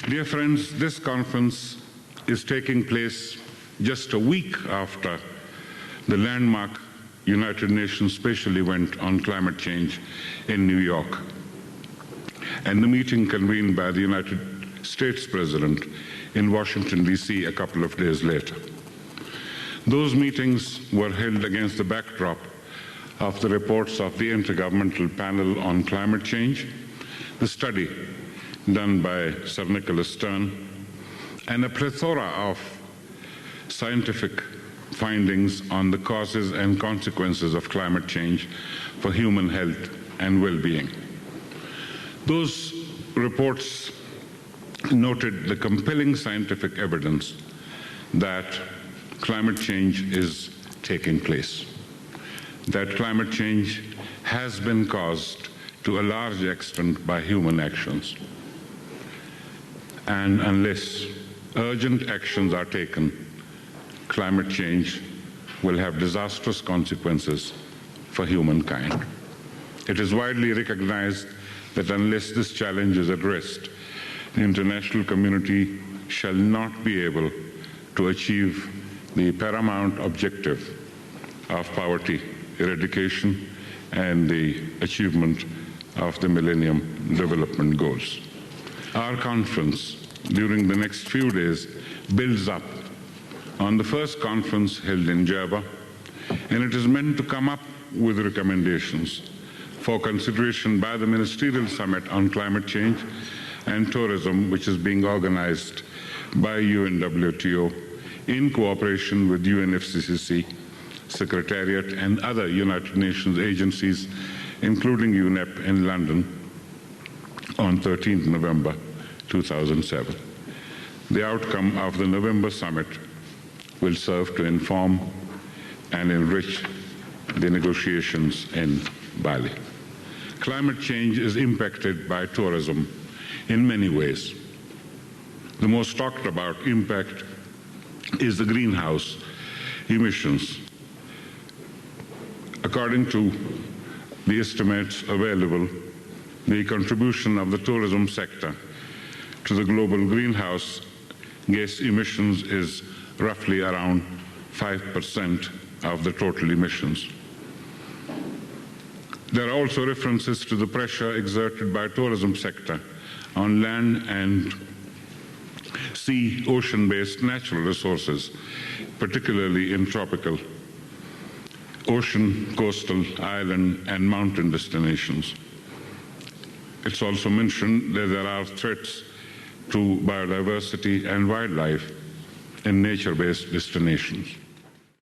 Dear friends, this conference is taking place just a week after the landmark United Nations special event on climate change in New York, and the meeting convened by the United States President in Washington, D.C. a couple of days later. Those meetings were held against the backdrop of the reports of the Intergovernmental Panel on Climate Change, the study done by Sir Nicholas Stern, and a plethora of scientific findings on the causes and consequences of climate change for human health and well-being. Those reports noted the compelling scientific evidence that climate change is taking place, that climate change has been caused to a large extent by human actions. And unless urgent actions are taken, climate change will have disastrous consequences for humankind. It is widely recognized that unless this challenge is addressed, the international community shall not be able to achieve the paramount objective of poverty eradication and the achievement of the Millennium Development Goals. Our conference during the next few days builds up on the first conference held in Java, and it is meant to come up with recommendations for consideration by the Ministerial Summit on Climate Change and Tourism, which is being organized by UNWTO in cooperation with UNFCCC, Secretariat, and other United Nations agencies, including UNEP in London on 13th November 2007. The outcome of the November summit will serve to inform and enrich the negotiations in Bali. Climate change is impacted by tourism in many ways. The most talked about impact is the greenhouse emissions. According to the estimates available, the contribution of the tourism sector to the global greenhouse gas emissions is roughly around 5% of the total emissions. There are also references to the pressure exerted by tourism sector on land and sea, ocean-based natural resources, particularly in tropical, ocean, coastal, island, and mountain destinations. It's also mentioned that there are threats to biodiversity and wildlife in nature-based destinations.